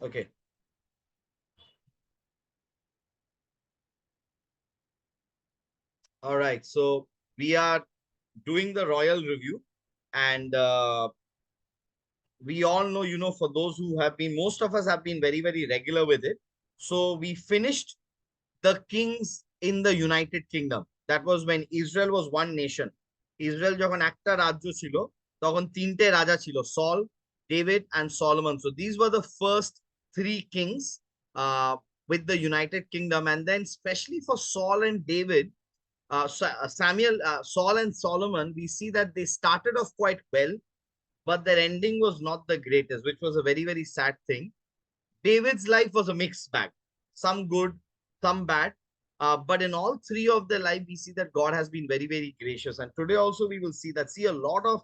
Okay. All right. So we are doing the royal review, and we all know, for those who have been, most of us have been very, very regular with it. So we finished the kings in the United Kingdom. That was when Israel was one nation. Israel যখন একটা রাজ্য ছিল, তখন তিনটে রাজা ছিল, Saul, David, and Solomon. So these were the first three kings with the United Kingdom. And then especially for Saul and David, Saul and Solomon, we see that they started off quite well, but their ending was not the greatest, which was a very, very sad thing. David's life was a mixed bag, some good, some bad. But in all three of their life, we see that God has been very, very gracious. And today also we will see that. See, a lot of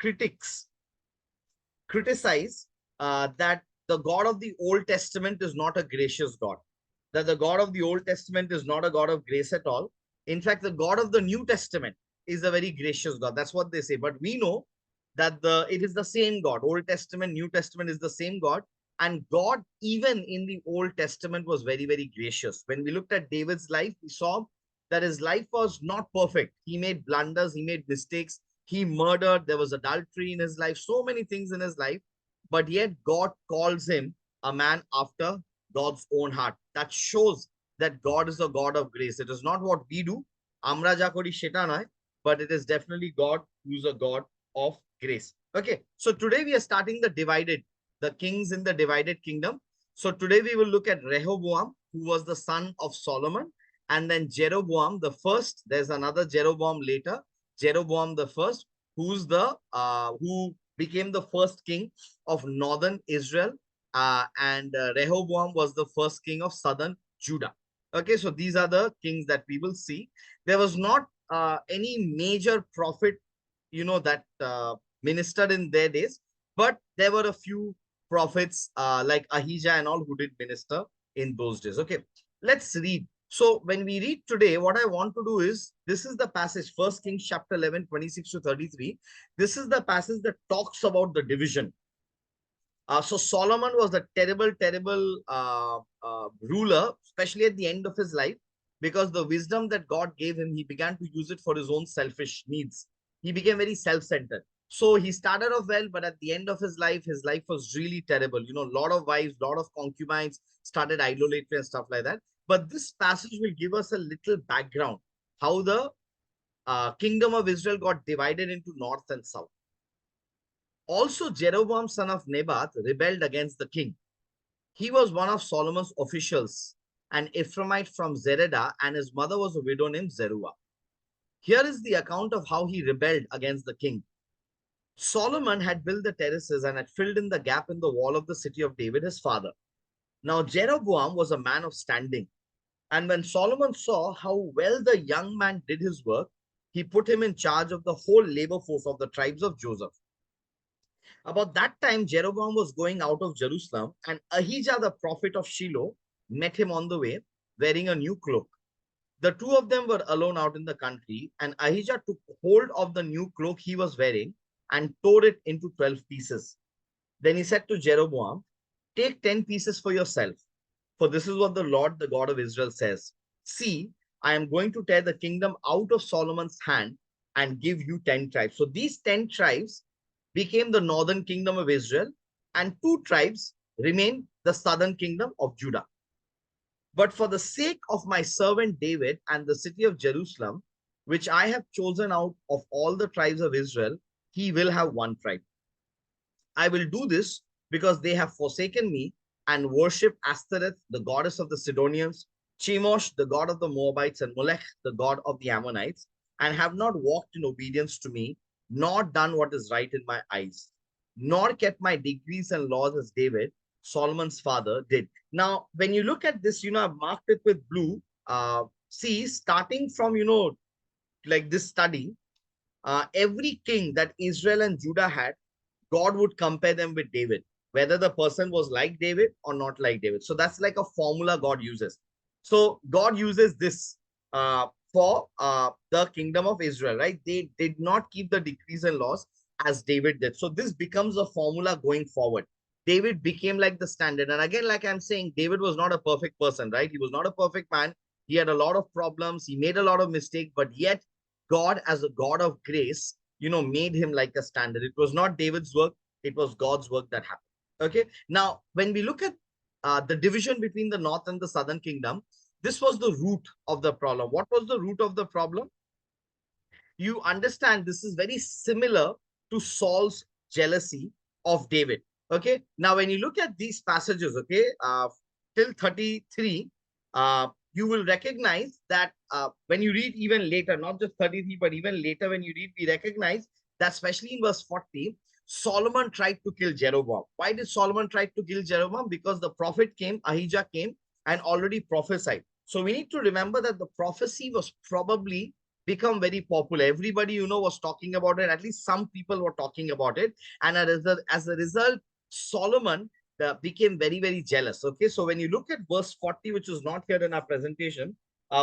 critics criticize that the God of the Old Testament is not a gracious God, that the God of the Old Testament is not a God of grace at all. In fact, the God of the New Testament is a very gracious God. That's what they say. But we know that it is the same God. Old Testament, New Testament is the same God. And God, even in the Old Testament, was very, very gracious. When we looked at David's life, we saw that his life was not perfect. He made blunders, he made mistakes, he murdered, there was adultery in his life, so many things in his life, but yet God calls him a man after God's own heart. That shows that God is a God of grace. It is not what we do, আমরা যা করি সেটা নয়, but it is definitely God who's a God of grace. Okay, so today we are starting the kings in the divided kingdom. So today we will look at Rehoboam, who was the son of Solomon, and then Jeroboam the first. There's another Jeroboam later, Jeroboam the first, who became the first king of northern Israel, and Rehoboam was the first king of southern Judah. Okay, so these are the kings that we will see. There was not any major prophet, that ministered in their days, but there were a few prophets like Ahijah and all who did minister in those days. Okay, let's read. So when we read today, what I want to do is, this is the passage, First Kings chapter 11, 26 to 33. This is the passage that talks about the division. So Solomon was a terrible, terrible ruler, especially at the end of his life, because the wisdom that God gave him, he began to use it for his own selfish needs. He became very self-centered. So he started off well, but at the end of his life was really terrible. A lot of wives, lot of concubines, started idolatry and stuff like that. But this passage will give us a little background, how the kingdom of Israel got divided into north and south. Also, Jeroboam, son of Nebat, rebelled against the king. He was one of Solomon's officials, an Ephraimite from Zeredah, and his mother was a widow named Zeruah. Here is the account of how he rebelled against the king. Solomon had built the terraces and had filled in the gap in the wall of the city of David, his father. Now, Jeroboam was a man of standing. And when Solomon saw how well the young man did his work, he put him in charge of the whole labor force of the tribes of Joseph. About that time, Jeroboam was going out of Jerusalem, and Ahijah, the prophet of Shiloh, met him on the way, wearing a new cloak. The two of them were alone out in the country, and Ahijah took hold of the new cloak he was wearing and tore it into 12 pieces. Then he said to Jeroboam, "Take 10 pieces for yourself, for this is what the Lord, the God of Israel, says. See, I am going to tear the kingdom out of Solomon's hand and give you 10 tribes." So these 10 tribes became the northern kingdom of Israel, and two tribes remained the southern kingdom of Judah. But for the sake of my servant David and the city of Jerusalem, which I have chosen out of all the tribes of Israel, he will have one tribe. I will do this because they have forsaken me and worship Ashtoreth, the goddess of the Sidonians, Chemosh, the god of the Moabites, and Molech, the god of the Ammonites, and have not walked in obedience to me, nor done what is right in my eyes, nor kept my decrees and laws as David, Solomon's father, did. Now, when you look at this, I've marked it with blue. See, starting from, like this study, every king that Israel and Judah had, God would compare them with David, whether the person was like David or not like David. So that's like a formula God uses. So God uses this for the kingdom of Israel, right? They did not keep the decrees and laws as David did. So this becomes a formula going forward. David became like the standard. And again, like I'm saying, David was not a perfect person, right? He was not a perfect man. He had a lot of problems. He made a lot of mistakes, but yet God, as a God of grace, made him like a standard. It was not David's work. It was God's work that happened. Okay. Now, when we look at the division between the north and the southern kingdom, this was the root of the problem. What was the root of the problem? You understand this is very similar to Saul's jealousy of David. Okay. Now, when you look at these passages, okay, till 33, you will recognize that when you read even later, not just 33, but even later when you read, we recognize that especially in verse 40, Solomon tried to kill Jeroboam. Why did Solomon try to kill Jeroboam? Because the prophet came, Ahijah came, and already prophesied. So we need to remember that the prophecy was probably become very popular. Everybody, was talking about it. At least some people were talking about it. And as a result, Solomon became very, very jealous. Okay. So when you look at verse 40, which is not here in our presentation,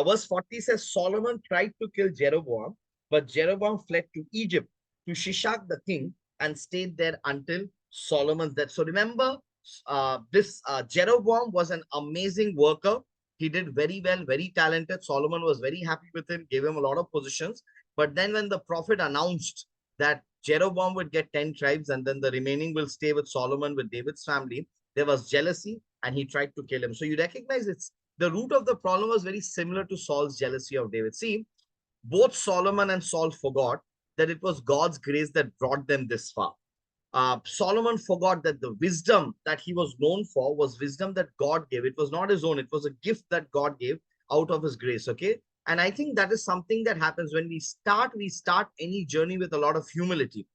verse 40 says Solomon tried to kill Jeroboam, but Jeroboam fled to Egypt to Shishak the king and stayed there until Solomon's death. So remember, this Jeroboam was an amazing worker. He did very well, very talented. Solomon was very happy with him, gave him a lot of positions. But then when the prophet announced that Jeroboam would get 10 tribes and then the remaining will stay with Solomon, with David's family, there was jealousy and he tried to kill him. So you recognize it's the root of the problem was very similar to Saul's jealousy of David. See, both Solomon and Saul forgot that it was God's grace that brought them this far. Solomon forgot that the wisdom that he was known for was wisdom that God gave. It was not his own, it was a gift that God gave out of his grace. Okay. And I think that is something that happens when we start any journey with a lot of humility.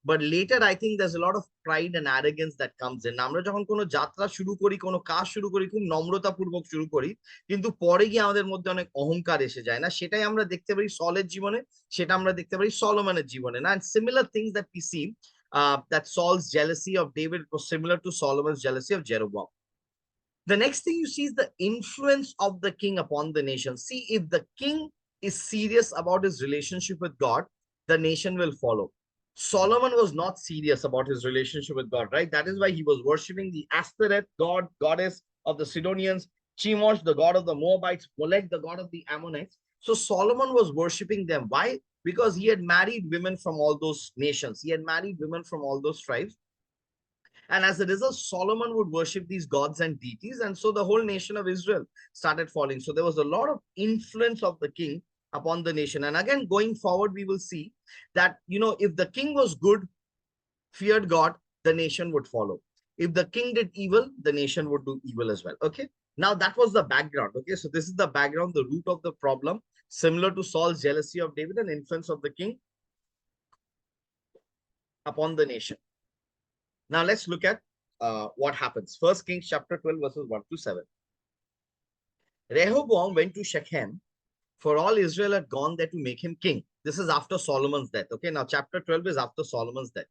But later, I think there's a lot of pride and arrogance that comes in. আমরা যখন কোনো যাত্রা শুরু করি, কোনো কাজ শুরু করি, খুব নম্রতাপূর্বক শুরু করি, কিন্তু পরে গিয়ে আমাদের মধ্যে অনেক অহংকার এসে যায় না, সেটাই আমরা দেখতে পারি সলের জীবনে, সেটা আমরা দেখতে পারি সলোমনের জীবনে না। And similar things that we see, that Saul's jealousy of David was similar to Solomon's jealousy of Jeroboam. The next thing you see is the influence of the king upon the nation. See, if the king is serious about his relationship with God, the nation will follow. Solomon was not serious about his relationship with God, right? That is why he was worshiping the Ashtoreth, goddess of the Sidonians, Chemosh, the god of the Moabites, Molech, the god of the Ammonites. So Solomon was worshiping them. Why? Because he had married women from all those nations. He had married women from all those tribes. And as a result, Solomon would worship these gods and deities. And so the whole nation of Israel started falling. So there was a lot of influence of the king upon the nation. And again, going forward, we will see that, if the king was good, feared God, the nation would follow. If the king did evil, the nation would do evil as well. Okay. Now that was the background. Okay. So this is the background, the root of the problem, similar to Saul's jealousy of David and influence of the king upon the nation. Now let's look at what happens. First Kings chapter 12 verses 1 to 7. Rehoboam went to Shechem, for all Israel had gone there to make him king. This is after Solomon's death. Okay, now chapter 12 is after Solomon's death.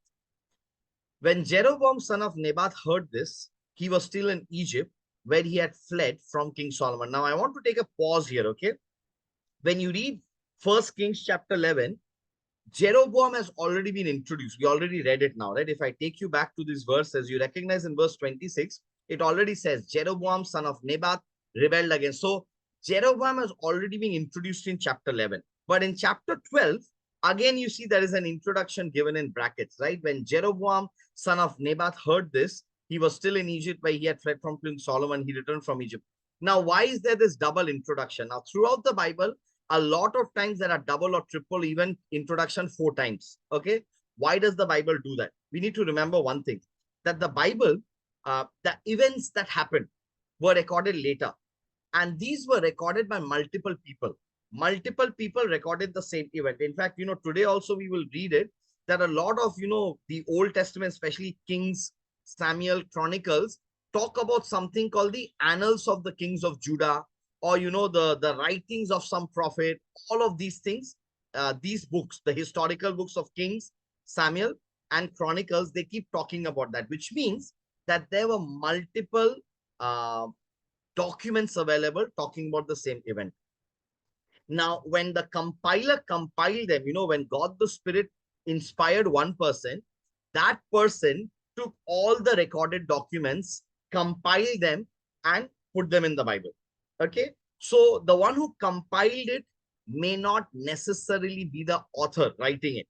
When Jeroboam son of Nebat heard this, he was still in Egypt, where he had fled from King Solomon. Now I want to take a pause here. Okay, when you read First Kings chapter 11, Jeroboam has already been introduced. We already read it now, right? If I take you back to this verse, as you recognize in verse 26, it already says Jeroboam, son of Nebat, rebelled against. So Jeroboam has already been introduced in chapter 11. But in chapter 12, again, you see there is an introduction given in brackets, right? When Jeroboam, son of Nebat, heard this, he was still in Egypt, where he had fled from King Solomon. He returned from Egypt. Now, why is there this double introduction? Now, throughout the Bible, a lot of times there are double or triple, even introduction 4 times. Okay. Why does the Bible do that? We need to remember one thing, that the Bible, the events that happened were recorded later. And these were recorded by multiple people. Multiple people recorded the same event. In fact, today also we will read it, that a lot of, the Old Testament, especially Kings, Samuel, Chronicles, talk about something called the Annals of the Kings of Judah, or the writings of some prophet. All of these things, these books, the historical books of Kings, Samuel, and Chronicles, they keep talking about that, which means that there were multiple documents available talking about the same event. Now, when the compiler compiled them, when God the Spirit inspired one person, that person took all the recorded documents, compiled them, and put them in the Bible. Okay. So the one who compiled it may not necessarily be the author writing it.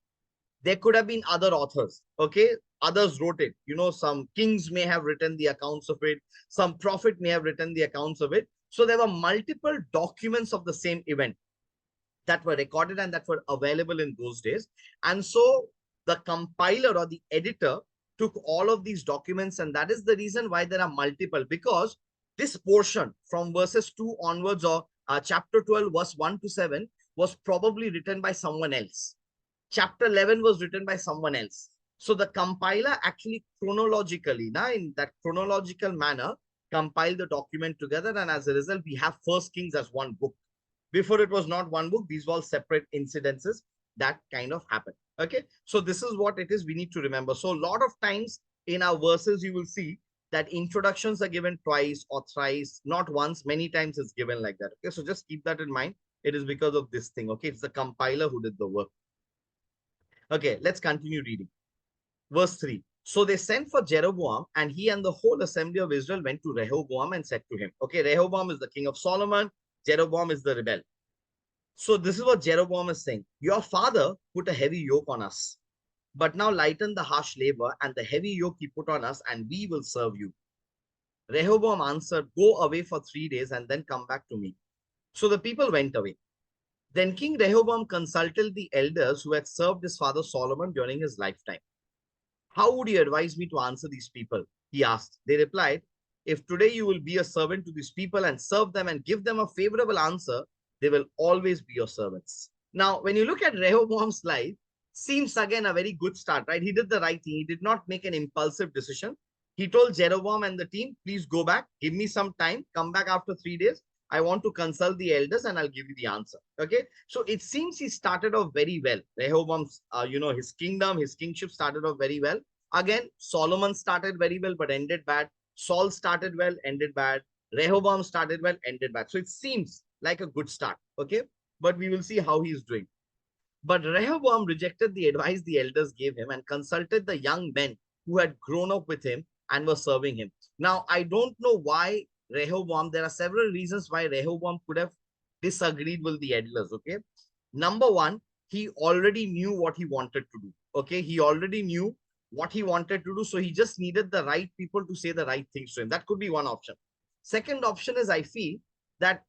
There could have been other authors. Okay. Others wrote it. Some kings may have written the accounts of it. Some prophet may have written the accounts of it. So there were multiple documents of the same event that were recorded and that were available in those days. And so the compiler or the editor took all of these documents, and that is the reason why there are multiple, because this portion from verses 2 onwards, or chapter 12, verse 1 to 7, was probably written by someone else. Chapter 11 was written by someone else. So the compiler actually chronologically, in that chronological manner, compiled the document together. And as a result, we have First Kings as one book. Before, it was not one book. These were all separate incidences that kind of happened. Okay. So this is what it is we need to remember. So a lot of times in our verses, you will see that introductions are given twice or thrice, not once, many times it's given like that. Okay. So just keep that in mind. It is because of this thing. Okay. It's the compiler who did the work. Okay. Let's continue reading. Verse 3. So they sent for Jeroboam, and he and the whole assembly of Israel went to Rehoboam and said to him, okay, Rehoboam is the king of Solomon. Jeroboam is the rebel. So this is what Jeroboam is saying. Your father put a heavy yoke on us, but now lighten the harsh labor and the heavy yoke he put on us, and we will serve you. Rehoboam answered, go away for 3 days and then come back to me. So the people went away. Then King Rehoboam consulted the elders who had served his father Solomon during his lifetime. How would you advise me to answer these people? He asked. They replied, if today you will be a servant to these people and serve them and give them a favorable answer, they will always be your servants. Now, when you look at Rehoboam's life, seems again a very good start, right? He did the right thing. He did not make an impulsive decision. He told Jeroboam and the team, please go back, give me some time, come back after 3 days. I want to consult the elders and I'll give you the answer. Okay. So it seems he started off very well. Rehoboam's, his kingdom, his kingship started off very well. Again, Solomon started very well, but ended bad. Saul started well, ended bad. Rehoboam started well, ended bad. So it seems like a good start. Okay. But we will see how he's doing. But Rehoboam rejected the advice the elders gave him and consulted the young men who had grown up with him and were serving him. Now, I don't know why Rehoboam, there are several reasons why Rehoboam could have disagreed with the elders. Okay. Number one, he already knew what he wanted to do. Okay. He already knew what he wanted to do. So he just needed the right people to say the right things to him. That could be one option. Second option is, I feel that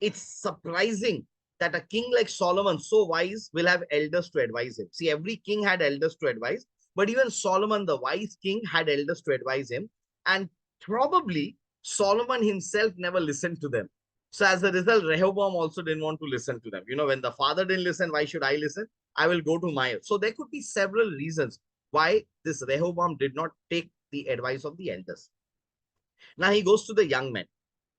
it's surprising that a king like Solomon, so wise, will have elders to advise him. See, every king had elders to advise, but even Solomon, the wise king, had elders to advise him. And probably Solomon himself never listened to them. So as a result, Rehoboam also didn't want to listen to them. When the father didn't listen, why should I listen? I will go to my. So there could be several reasons why this Rehoboam did not take the advice of the elders. Now he goes to the young men.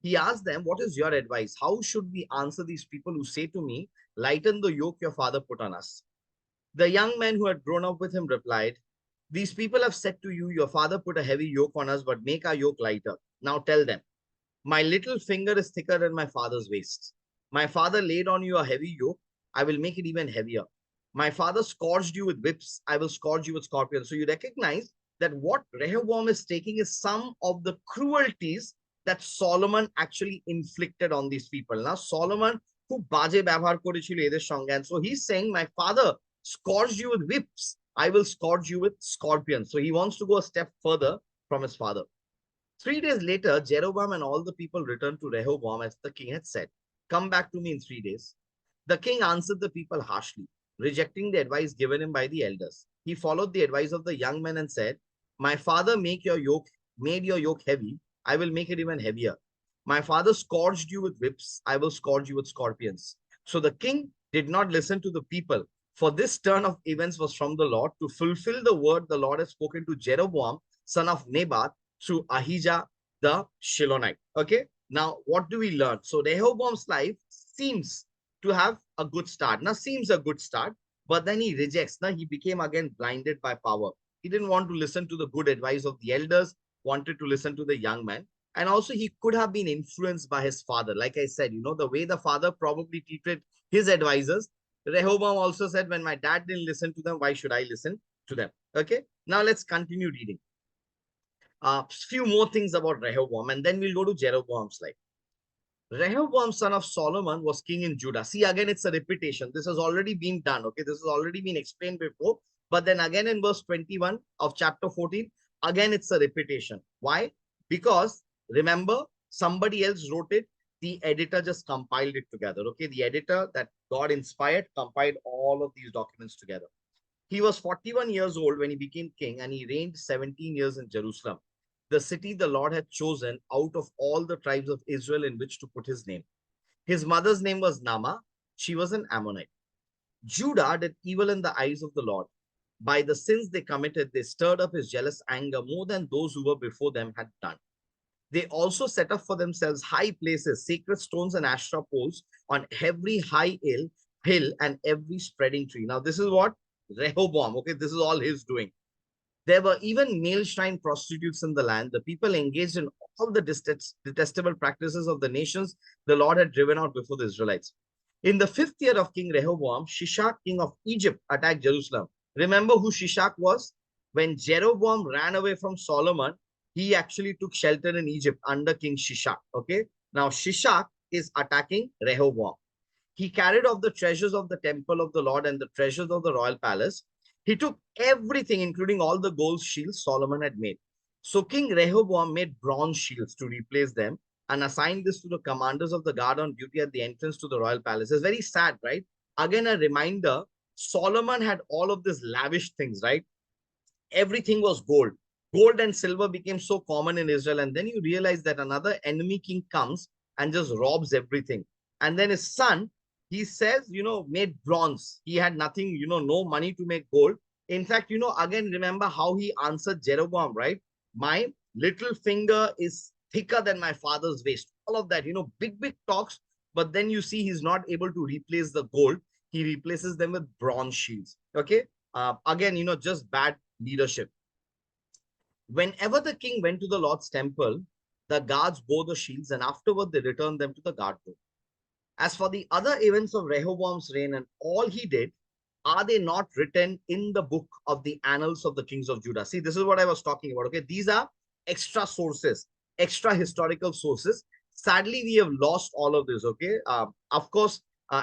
He asked them, what is your advice? How should we answer these people who say to me, lighten the yoke your father put on us? The young men who had grown up with him replied, these people have said to you, your father put a heavy yoke on us, but make our yoke lighter. Now tell them, my little finger is thicker than my father's waist. My father laid on you a heavy yoke. I will make it even heavier. My father scourged you with whips. I will scourge you with scorpions. So you recognize that what Rehoboam is taking is some of the cruelties that Solomon actually inflicted on these people. Now, Solomon, who baje ব্যবহার করেছিল এদের সঙ্গে, and so he's saying, my father scourged you with whips. I will scourge you with scorpions. So he wants to go a step further from his father. 3 days later, Jeroboam and all the people returned to Rehoboam as the king had said. Come back to me in 3 days. The king answered the people harshly, rejecting the advice given him by the elders. He followed the advice of the young men and said, my father made your yoke heavy. I will make it even heavier. My father scourged you with whips. I will scourge you with scorpions. So the king did not listen to the people, for this turn of events was from the Lord to fulfill the word the Lord had spoken to Jeroboam, son of Nebat, through Ahijah the Shilonite. Okay. Now, what do we learn? So Rehoboam's life seems to have a good start. Now, seems a good start, but then he rejects. Now, he became again blinded by power. He didn't want to listen to the good advice of the elders, wanted to listen to the young man. And also, he could have been influenced by his father. Like I said, the way the father probably treated his advisors. Rehoboam also said, when my dad didn't listen to them, why should I listen to them. Okay, now let's continue reading. Few more things about Rehoboam, and then we'll go to Jeroboam's life. Rehoboam, son of Solomon, was king in Judah. See, again, it's a repetition. This has already been done. Okay, this has already been explained before. But then again, in verse 21 of chapter 14, again, it's a repetition. Why? Because remember, somebody else wrote it. The editor just compiled it together. Okay, the editor that God inspired compiled all of these documents together. He was 41 years old when he became king, and he reigned 17 years in Jerusalem, the city the Lord had chosen out of all the tribes of Israel in which to put his name. His mother's name was Nama. She was an Ammonite. Judah did evil in the eyes of the Lord. By the sins they committed, they stirred up his jealous anger more than those who were before them had done. They also set up for themselves high places, sacred stones and Asherah poles on every high hill and every spreading tree. Now, this is what Rehoboam, okay, this is all his doing. There were even male shrine prostitutes in the land. The people engaged in all the detestable practices of the nations the Lord had driven out before the Israelites. In the 5th year of King Rehoboam, Shishak, king of Egypt, attacked Jerusalem. Remember who Shishak was? When Jeroboam ran away from Solomon, he actually took shelter in Egypt under King Shishak. Okay. Now, Shishak is attacking Rehoboam. He carried off the treasures of the temple of the Lord and the treasures of the royal palace. He took everything, including all the gold shields Solomon had made. So King Rehoboam made bronze shields to replace them and assigned this to the commanders of the guard on duty at the entrance to the royal palace. It's very sad, right? Again, a reminder, Solomon had all of these lavish things, right? Everything was gold. Gold and silver became so common in Israel. And then you realize that another enemy king comes and just robs everything. And then his son, he says, made bronze. He had nothing, no money to make gold. In fact, again, remember how he answered Jeroboam, right? My little finger is thicker than my father's waist. All of that, big, big talks. But then you see he's not able to replace the gold. He replaces them with bronze shields. Okay. Again, just bad leadership. Whenever the king went to the Lord's temple, the guards bore the shields and afterward they returned them to the guard room. As for the other events of Rehoboam's reign and all he did, are they not written in the book of the annals of the kings of Judah? See, this is what I was talking about. Okay, these are extra sources, extra historical sources. Sadly, we have lost all of this. Okay, of course,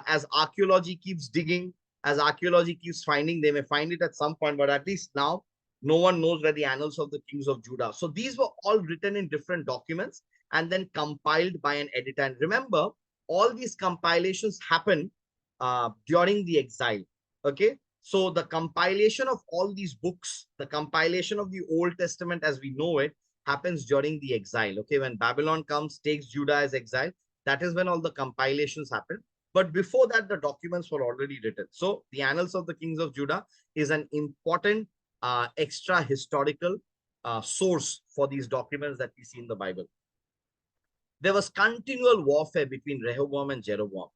as archaeology keeps digging, as archaeology keeps finding, they may find it at some point, but at least now no one knows where the annals of the kings of Judah. So these were all written in different documents and then compiled by an editor. And remember, all these compilations happen during the exile. Okay, so the compilation of all these books, the compilation of the Old Testament as we know it, happens during the exile. Okay, when Babylon comes, takes Judah as exile, that is when all the compilations happen. But before that, the documents were already written. So the Annals of the Kings of Judah is an important extra historical source for these documents that we see in the Bible. There was continual warfare between Rehoboam and Jeroboam.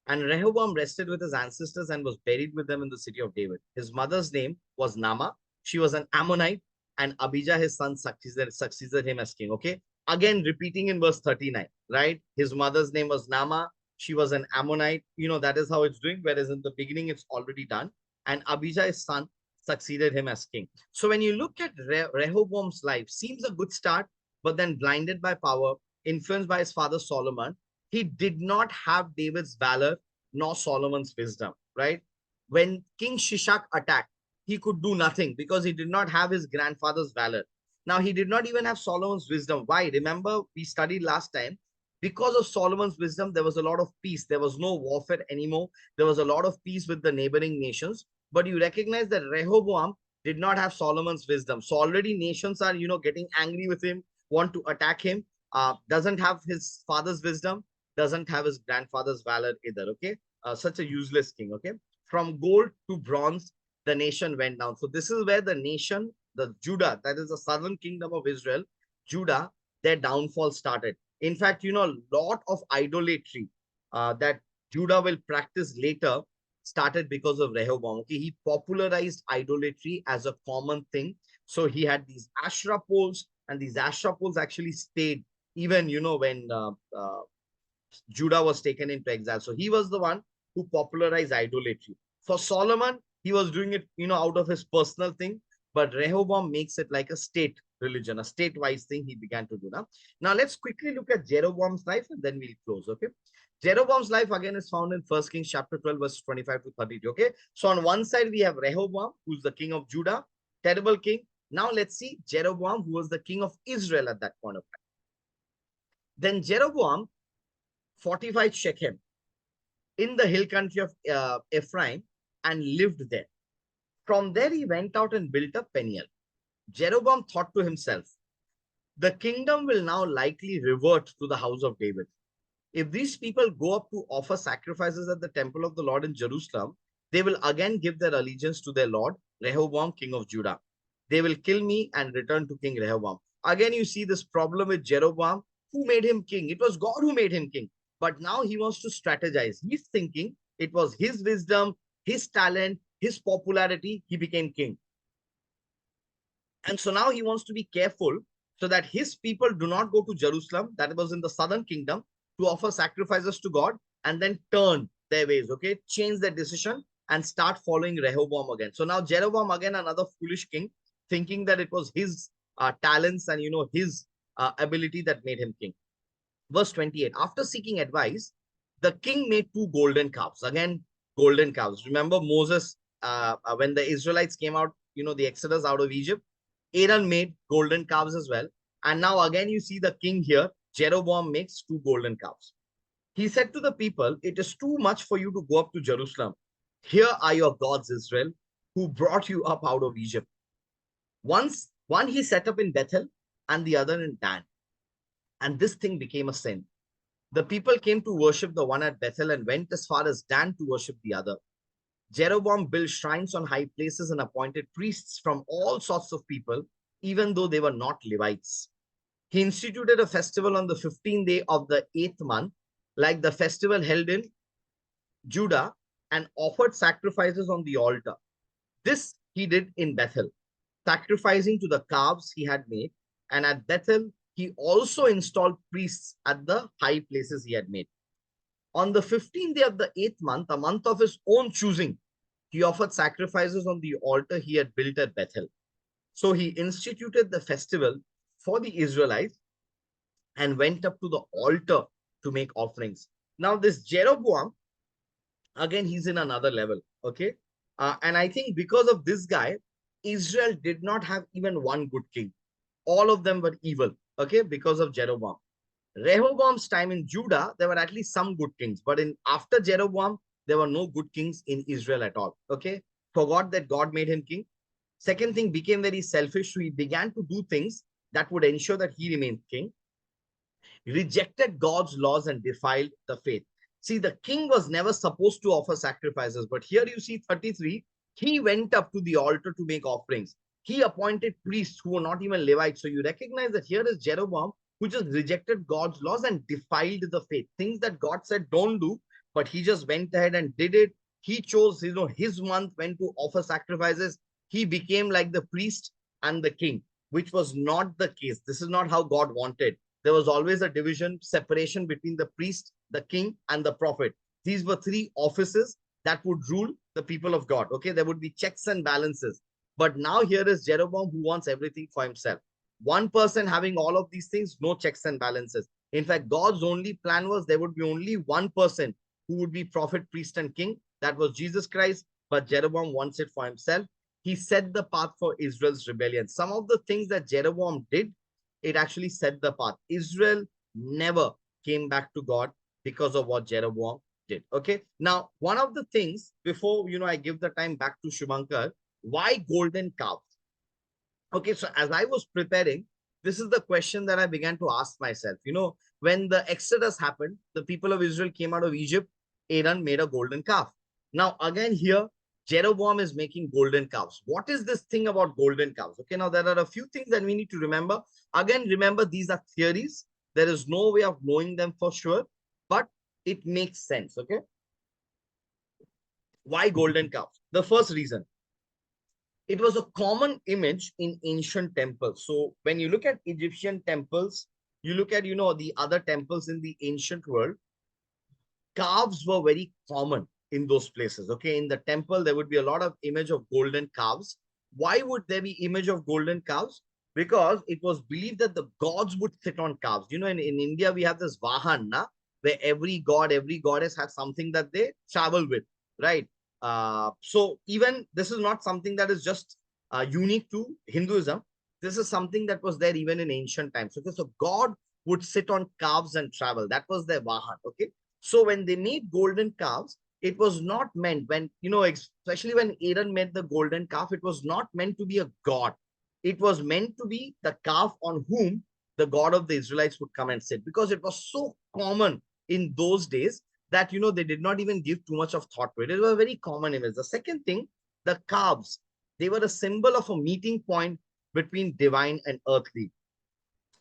And Rehoboam rested with his ancestors and was buried with them in the city of David. His mother's name was Nama. She was an Ammonite, and Abijah, his son, succeeded him as king. Okay. Again, repeating in verse 39, right? His mother's name was Nama. She was an Ammonite. That is how it's doing. Whereas in the beginning, it's already done. And Abijah, his son, succeeded him as king. So when you look at Rehoboam's life, seems a good start, but then blinded by power, influenced by his father Solomon, he did not have David's valor nor Solomon's wisdom, right? When King Shishak attacked, he could do nothing because he did not have his grandfather's valor. Now, he did not even have Solomon's wisdom. Why? Remember, we studied last time. Because of Solomon's wisdom, there was a lot of peace. There was no warfare anymore. There was a lot of peace with the neighboring nations. But you recognize that Rehoboam did not have Solomon's wisdom. So already nations are, getting angry with him, want to attack him. Doesn't have his father's wisdom, doesn't have his grandfather's valor either. Okay, such a useless king. Okay, from gold to bronze, the nation went down. So this is where the nation, the Judah, that is the southern kingdom of Israel, Judah, their downfall started. In fact, a lot of idolatry that Judah will practice later started because of Rehoboam. Okay, he popularized idolatry as a common thing. So he had these Asherah poles, and these Asherah poles actually stayed even when Judah was taken into exile. So he was the one who popularized idolatry. For Solomon, He was doing it, out of his personal thing. But Rehoboam makes it like a state religion, a state-wise thing he began to do now. Now let's quickly look at Jeroboam's life and then we'll close, okay? Jeroboam's life again is found in 1 Kings chapter 12, verse 25 to 32, okay? So on one side, we have Rehoboam, who's the king of Judah, terrible king. Now let's see Jeroboam, who was the king of Israel at that point of time. Then Jeroboam fortified Shechem in the hill country of Ephraim and lived there. From there, he went out and built up Peniel. Jeroboam thought to himself, the kingdom will now likely revert to the house of David. If these people go up to offer sacrifices at the temple of the Lord in Jerusalem, they will again give their allegiance to their Lord, Rehoboam, king of Judah. They will kill me and return to King Rehoboam. Again, you see this problem with Jeroboam. Who made him king? It was God who made him king. But now he wants to strategize. He's thinking it was his wisdom, his talent, his popularity. He became king. And so now he wants to be careful so that his people do not go to Jerusalem, that was in the southern kingdom, to offer sacrifices to God and then turn their ways, okay? Change their decision and start following Rehoboam again. So now Jeroboam, again, another foolish king, thinking that it was his talents and, his ability that made him king. Verse 28, after seeking advice, the king made 2 golden calves. Again, golden calves. Remember Moses, when the Israelites came out, the Exodus out of Egypt, Aaron made golden calves as well. And now again, you see the king here, Jeroboam makes 2 golden calves. He said to the people, it is too much for you to go up to Jerusalem. Here are your gods, Israel, who brought you up out of Egypt. One he set up in Bethel and the other in Dan. And this thing became a sin. The people came to worship the one at Bethel and went as far as Dan to worship the other. Jeroboam built shrines on high places and appointed priests from all sorts of people, even though they were not Levites. He instituted a festival on the 15th day of the 8th month, like the festival held in Judah, and offered sacrifices on the altar. This he did in Bethel, sacrificing to the calves he had made, and at Bethel he also installed priests at the high places he had made. On the 15th day of the 8th month, a month of his own choosing, he offered sacrifices on the altar he had built at Bethel. So he instituted the festival for the Israelites and went up to the altar to make offerings. Now this Jeroboam, again, he's in another level, okay? And I think because of this guy, Israel did not have even one good king. All of them were evil, okay, because of Jeroboam. Rehoboam's time in Judah, there were at least some good kings, but after Jeroboam, there were no good kings in Israel at all, okay? Forgot that God made him king. Second thing, became very selfish, so he began to do things that would ensure that he remained king. Rejected God's laws and defiled the faith. See, the king was never supposed to offer sacrifices, but here you see 33, he went up to the altar to make offerings. He appointed priests who were not even Levites. So you recognize that here is Jeroboam, who just rejected God's laws and defiled the faith. Things that God said don't do, but he just went ahead and did it. He chose, his month when to offer sacrifices. He became like the priest and the king, which was not the case. This is not how God wanted. There was always a division, separation between the priest, the king, and the prophet. These were 3 offices that would rule the people of God. Okay, there would be checks and balances. But now here is Jeroboam who wants everything for himself. One person having all of these things, no checks and balances. In fact, God's only plan was there would be only one person who would be prophet, priest, and king. That was Jesus Christ. But Jeroboam wants it for himself. He set the path for Israel's rebellion. Some of the things that Jeroboam did, it actually set the path. Israel never came back to God because of what Jeroboam did. Okay. Now, one of the things before, I give the time back to Shubhankar, why golden calves? Okay. So as I was preparing, this is the question that I began to ask myself. When the Exodus happened, the people of Israel came out of Egypt, Aaron made a golden calf. Now, again here, Jeroboam is making golden calves. What is this thing about golden calves? Okay, now there are a few things that we need to remember. Again, remember, these are theories. There is no way of knowing them for sure, but it makes sense, okay? Why golden calves? The first reason, it was a common image in ancient temples. So when you look at Egyptian temples, you look at, the other temples in the ancient world, calves were very common in those places. Okay, in the temple, there would be a lot of image of golden calves. Why would there be image of golden calves? Because it was believed that the gods would sit on calves. You know, in India, we have this Vahan, na, where every god, every goddess has something that they travel with, right? So even this is not something that is just unique to Hinduism. This is something that was there even in ancient times. Okay, so God would sit on calves and travel. That was their Vahan. Okay, so when they made golden calves, it was not meant when, you know, especially when Aaron made the golden calf, it was not meant to be a god. It was meant to be the calf on whom the God of the Israelites would come and sit, because it was so common in those days that, you know, they did not even give too much of thought to it. It was a very common image. The second thing, the calves, they were a symbol of a meeting point between divine and earthly.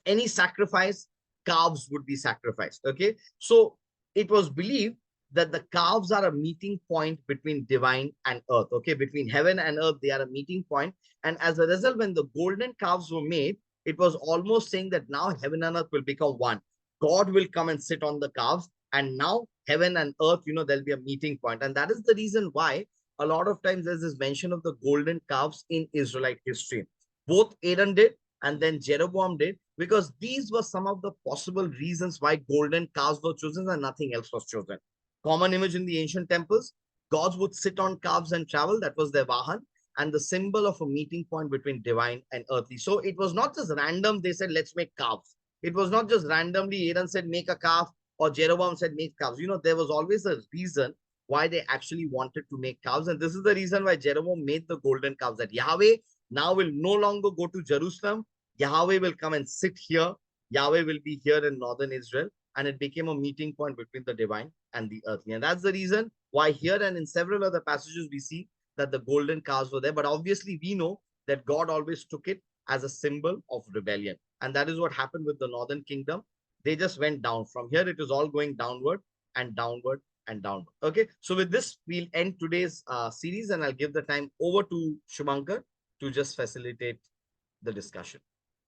Any sacrifice, calves would be sacrificed. Okay, so it was believed that the calves are a meeting point between divine and earth. Okay, between heaven and earth, they are a meeting point. And as a result, when the golden calves were made, it was almost saying that now heaven and earth will become one. God will come and sit on the calves, and now heaven and earth, you know, there'll be a meeting point. And that is the reason why a lot of times there's this mention of the golden calves in Israelite history. Both Aaron did and then Jeroboam did, because these were some of the possible reasons why golden calves were chosen and nothing else was chosen. Common image in the ancient temples, gods would sit on calves and travel. That was their Vahan, and the symbol of a meeting point between divine and earthly. So it was not just random, they said, let's make calves. It was not just randomly, Aaron said, make a calf, or Jeroboam said, make calves. You know, there was always a reason why they actually wanted to make calves. And this is the reason why Jeroboam made the golden calves, that Yahweh now will no longer go to Jerusalem. Yahweh will come and sit here. Yahweh will be here in northern Israel. And it became a meeting point between the divine and the earthly. And that's the reason why here and in several other passages we see that the golden calves were there. But obviously, we know that God always took it as a symbol of rebellion. And that is what happened with the northern kingdom. They just went down. From here, it was all going downward and downward and downward. Okay. So with this, we'll end today's series, and I'll give the time over to Shubhankar to just facilitate the discussion.